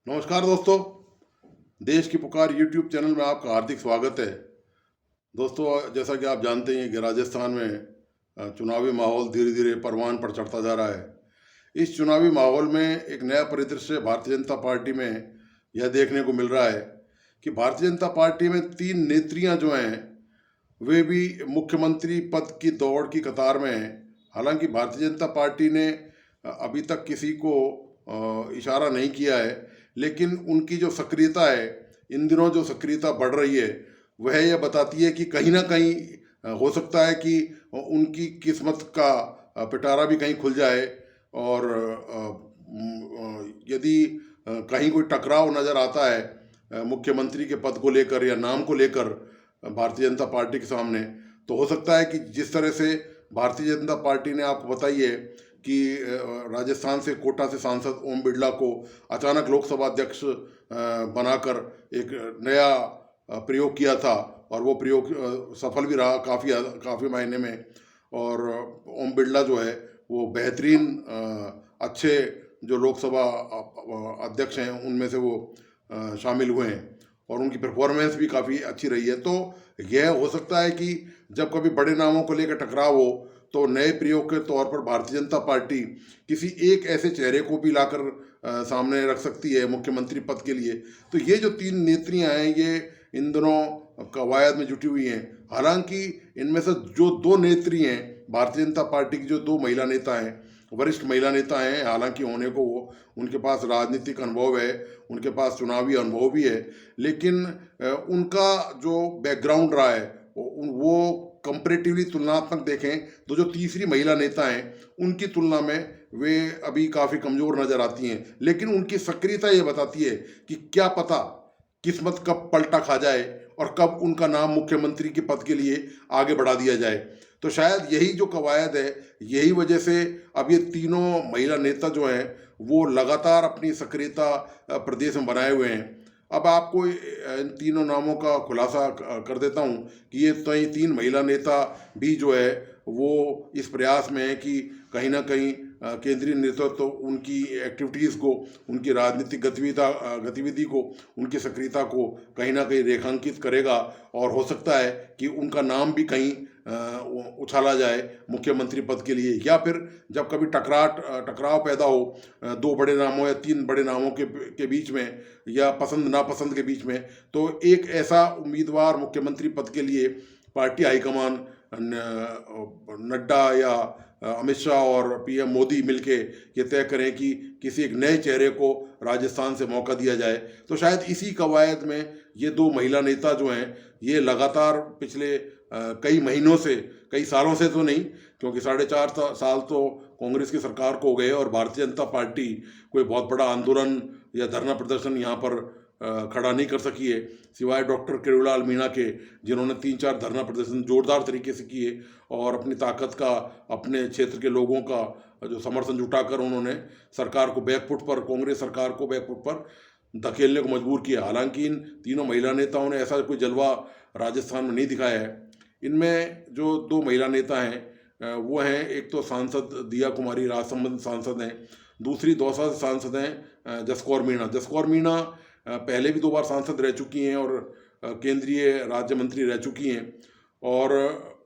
नमस्कार दोस्तों। देश की पुकार यूट्यूब चैनल में आपका हार्दिक स्वागत है। दोस्तों, जैसा कि आप जानते हैं कि राजस्थान में चुनावी माहौल धीरे धीरे परवान पर चढ़ता जा रहा है। इस चुनावी माहौल में एक नया परिदृश्य भारतीय जनता पार्टी में यह देखने को मिल रहा है कि भारतीय जनता पार्टी में तीन नेत्रियां जो हैं वे भी मुख्यमंत्री पद की दौड़ की कतार में हैं। हालांकि भारतीय जनता पार्टी ने अभी तक किसी को इशारा नहीं किया है, लेकिन उनकी जो सक्रियता है, इन दिनों जो सक्रियता बढ़ रही है, वह यह बताती है कि कहीं ना कहीं हो सकता है कि उनकी किस्मत का पिटारा भी कहीं खुल जाए। और यदि कहीं कोई टकराव नज़र आता है मुख्यमंत्री के पद को लेकर या नाम को लेकर भारतीय जनता पार्टी के सामने, तो हो सकता है कि जिस तरह से भारतीय जनता पार्टी ने आपको बताई है कि राजस्थान से कोटा से सांसद ओम बिरला को अचानक लोकसभा अध्यक्ष बनाकर एक नया प्रयोग किया था, और वो प्रयोग सफल भी रहा काफ़ी मायने में। और ओम बिरला जो है वो बेहतरीन अच्छे जो लोकसभा अध्यक्ष हैं उनमें से वो शामिल हुए हैं, और उनकी परफॉर्मेंस भी काफ़ी अच्छी रही है। तो यह हो सकता है कि जब कभी बड़े नामों को लेकर टकराव हो तो नए प्रयोग के तौर पर भारतीय जनता पार्टी किसी एक ऐसे चेहरे को भी लाकर सामने रख सकती है मुख्यमंत्री पद के लिए। तो ये जो तीन नेत्रियां हैं ये इन दिनों कवायद में जुटी हुई हैं। हालांकि इनमें से जो दो नेत्री हैं भारतीय जनता पार्टी की, जो दो महिला नेता हैं, वरिष्ठ महिला नेता हैं, हालांकि होने को वो उनके पास राजनीतिक अनुभव है, उनके पास चुनावी अनुभव भी है, लेकिन उनका जो बैकग्राउंड रहा है वो कंपैरेटिवली तुलनात्मक देखें तो जो तीसरी महिला नेता हैं उनकी तुलना में वे अभी काफ़ी कमज़ोर नज़र आती हैं। लेकिन उनकी सक्रियता ये बताती है कि क्या पता किस्मत कब पलटा खा जाए और कब उनका नाम मुख्यमंत्री के पद के लिए आगे बढ़ा दिया जाए। तो शायद यही जो कवायद है, यही वजह से अब ये तीनों महिला नेता जो हैं वो लगातार अपनी सक्रियता प्रदेश में बनाए हुए हैं। अब आपको इन तीनों नामों का खुलासा कर देता हूँ कि ये तीन महिला नेता भी जो है वो इस प्रयास में है कि कहीं ना कहीं केंद्रीय नेतृत्व तो उनकी एक्टिविटीज़ को, उनकी राजनीतिक गतिविधि को, उनकी सक्रियता को कहीं ना कहीं रेखांकित करेगा, और हो सकता है कि उनका नाम भी कहीं उछाला जाए मुख्यमंत्री पद के लिए। या फिर जब कभी टकराव पैदा हो दो बड़े नामों या तीन बड़े नामों के बीच में, या पसंद नापसंद के बीच में, तो एक ऐसा उम्मीदवार मुख्यमंत्री पद के लिए पार्टी हाईकमान नड्डा या अमित शाह और पीएम मोदी मिलके ये तय करें कि किसी एक नए चेहरे को राजस्थान से मौका दिया जाए। तो शायद इसी कवायद में ये दो महिला नेता जो हैं ये लगातार पिछले कई महीनों से, कई सालों से तो नहीं, क्योंकि 4.5 साल तो कांग्रेस की सरकार को हो गए और भारतीय जनता पार्टी कोई बहुत बड़ा आंदोलन या धरना प्रदर्शन यहाँ पर खड़ा नहीं कर सकी है, सिवाय डॉक्टर किरोड़ीलाल मीणा के, जिन्होंने 3-4 धरना प्रदर्शन जोरदार तरीके से किए और अपनी ताकत का, अपने क्षेत्र के लोगों का जो समर्थन जुटाकर उन्होंने सरकार को बैकफुट पर, कांग्रेस सरकार को बैकफुट पर धकेलने को मजबूर किया। हालांकि इन तीनों महिला नेताओं ने ऐसा कोई जलवा राजस्थान में नहीं दिखाया है। इनमें जो दो महिला नेता हैं वो हैं, एक तो सांसद दिया कुमारी राजसमंद सांसद हैं, दूसरी दौसा से सांसद हैं जसकौर मीणा। जसकौर मीणा पहले भी 2 बार सांसद रह चुकी हैं और केंद्रीय राज्य मंत्री रह चुकी हैं, और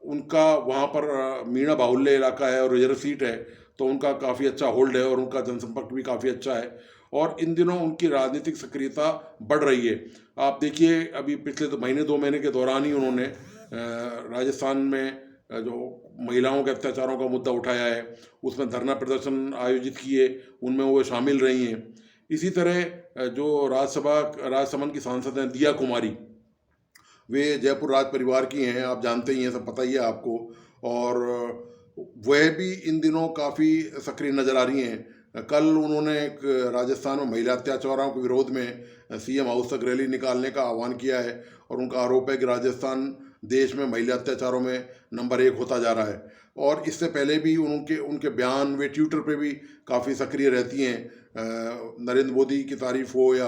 उनका वहाँ पर मीणा बाहुल्य इलाका है और रिजर्व सीट है, तो उनका काफ़ी अच्छा होल्ड है और उनका जनसंपर्क भी काफ़ी अच्छा है, और इन दिनों उनकी राजनीतिक सक्रियता बढ़ रही है। आप देखिए अभी पिछले 2 महीने के दौरान ही उन्होंने राजस्थान में जो महिलाओं के अत्याचारों का मुद्दा उठाया है, उसमें धरना प्रदर्शन आयोजित किए, उनमें वो शामिल रही हैं। इसी तरह जो राजसमंद की सांसद हैं दिया कुमारी, वे जयपुर राज परिवार की हैं, आप जानते ही हैं, सब पता ही है आपको, और वह भी इन दिनों काफ़ी सक्रिय नज़र आ रही हैं। कल उन्होंने एक राजस्थान में महिला अत्याचारों के विरोध में सीएम हाउस तक रैली निकालने का आह्वान किया है, और उनका आरोप है कि राजस्थान देश में महिला अत्याचारों में नंबर 1 होता जा रहा है। और इससे पहले भी उनके उनके बयान वे ट्विटर पे भी काफ़ी सक्रिय रहती हैं। नरेंद्र मोदी की तारीफ हो या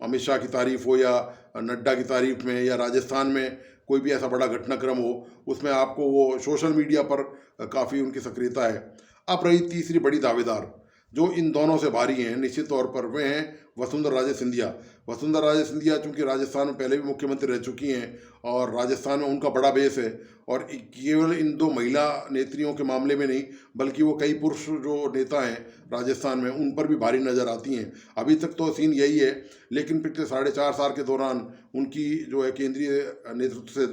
अमित शाह की तारीफ हो या नड्डा की तारीफ में, या राजस्थान में कोई भी ऐसा बड़ा घटनाक्रम हो, उसमें आपको वो सोशल मीडिया पर काफ़ी उनकी सक्रियता है। अब रही तीसरी बड़ी दावेदार, जो इन दोनों से भारी हैं निश्चित तौर पर, वे हैं वसुंधरा राजे सिंधिया। वसुंधरा राजे सिंधिया चूंकि राजस्थान में पहले भी मुख्यमंत्री रह चुकी हैं और राजस्थान में उनका बड़ा बेस है, और केवल इन दो महिला नेत्रियों के मामले में नहीं बल्कि वो कई पुरुष जो नेता हैं राजस्थान में उन पर भी भारी नज़र आती हैं। अभी तक तो सीन यही है, लेकिन पिछले 4.5 साल के दौरान उनकी जो है केंद्रीय नेतृत्व से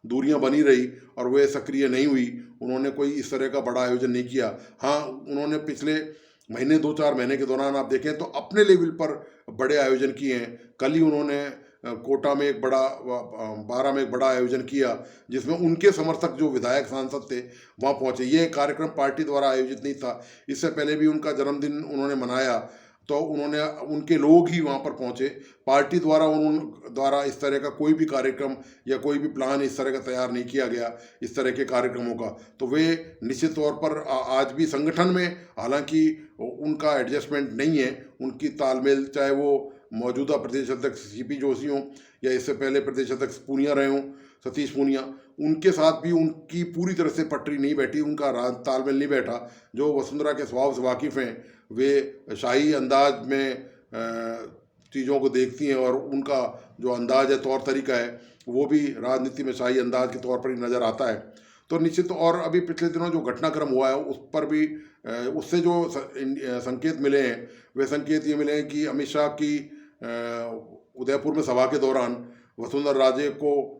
दूरियां बनी रही और वे सक्रिय नहीं हुई। उन्होंने कोई इस तरह का बड़ा आयोजन नहीं किया। हाँ, उन्होंने पिछले महीने 2-4 महीने के दौरान आप देखें तो अपने लेवल पर बड़े आयोजन किए हैं। कल ही उन्होंने कोटा में एक बड़ा, बारा में एक बड़ा आयोजन किया जिसमें उनके समर्थक जो विधायक सांसद थे वहाँ पहुँचे। ये कार्यक्रम पार्टी द्वारा आयोजित नहीं था। इससे पहले भी उनका जन्मदिन उन्होंने मनाया तो उन्होंने, उनके लोग ही वहाँ पर पहुँचे। पार्टी द्वारा इस तरह का कोई भी कार्यक्रम या कोई भी प्लान इस तरह का तैयार नहीं किया गया इस तरह के कार्यक्रमों का। तो वे निश्चित तौर पर आज भी संगठन में, हालांकि उनका एडजस्टमेंट नहीं है, उनकी तालमेल, चाहे वो मौजूदा प्रदेश अध्यक्ष सीपी जोशी हों या इससे पहले प्रदेश अध्यक्ष पूनिया रहे हों, सतीश पूनिया, उनके साथ भी उनकी पूरी तरह से पटरी नहीं बैठी, उनका तालमेल नहीं बैठा। जो वसुंधरा के स्वभाव से वाकिफ़ हैं वे शाही अंदाज में चीज़ों को देखती हैं और उनका जो अंदाज है, तौर तरीका है, वो भी राजनीति में शाही अंदाज के तौर पर ही नज़र आता है। तो निश्चित, और अभी पिछले दिनों जो घटनाक्रम हुआ है उस पर भी उससे जो संकेत मिले हैं, वे संकेत ये मिले हैं कि अमित शाह की उदयपुर में सभा के दौरान वसुंधरा राजे को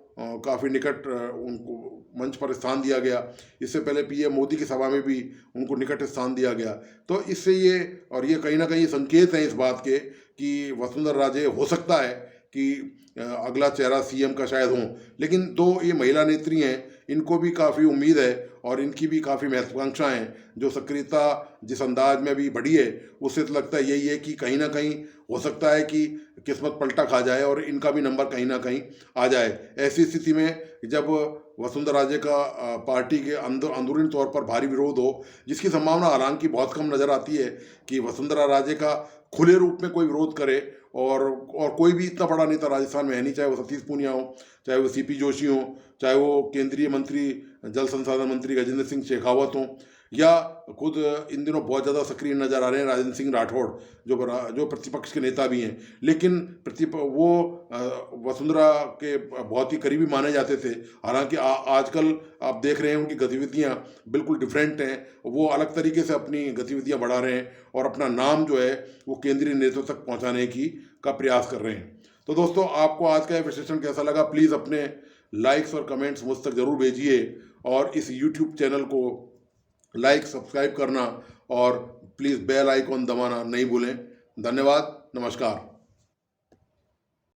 काफ़ी निकट उनको मंच पर स्थान दिया गया। इससे पहले पीएम मोदी की सभा में भी उनको निकट स्थान दिया गया। तो इससे ये कहीं ना कहीं संकेत हैं इस बात के कि वसुंधरा राजे हो सकता है कि अगला चेहरा सीएम का शायद हों। लेकिन दो ये महिला नेत्री हैं, इनको भी काफ़ी उम्मीद है और इनकी भी काफ़ी महत्वाकांक्षा है। जो सक्रियता जिस अंदाज में भी बढ़ी है उससे तो लगता है यही है कि कहीं ना कहीं हो सकता है कि किस्मत पलटा खा जाए और इनका भी नंबर कहीं ना कहीं आ जाए। ऐसी स्थिति में जब वसुंधरा राजे का पार्टी के अंदरूनी तौर पर भारी विरोध हो, जिसकी संभावना हालांकि बहुत कम नज़र आती है कि वसुंधरा राजे का खुले रूप में कोई विरोध करे, और कोई भी इतना बड़ा नेता राजस्थान में है नहीं, चाहे वो सतीश पूनिया हो, चाहे वो सीपी जोशी हो, चाहे वो केंद्रीय मंत्री, जल संसाधन मंत्री गजेंद्र सिंह शेखावत हों, या खुद इन दिनों बहुत ज़्यादा सक्रिय नज़र आ रहे हैं राजेंद्र सिंह राठौड़ जो प्रतिपक्ष के नेता भी हैं। लेकिन वो वसुंधरा के बहुत ही करीबी माने जाते थे। हालांकि आजकल आप देख रहे हैं उनकी गतिविधियां बिल्कुल डिफरेंट हैं। वो अलग तरीके से अपनी गतिविधियां बढ़ा रहे हैं और अपना नाम जो है वो केंद्रीय नेतृत्व तक पहुंचाने का प्रयास कर रहे हैं। तो दोस्तों, आपको आज का विश्लेषण कैसा लगा? प्लीज़ अपने लाइक्स और कमेंट्स मुझ तक ज़रूर भेजिए, और इस यूट्यूब चैनल को लाइक, सब्सक्राइब करना और प्लीज़ बेल आइकॉन दबाना नहीं भूलें। धन्यवाद, नमस्कार।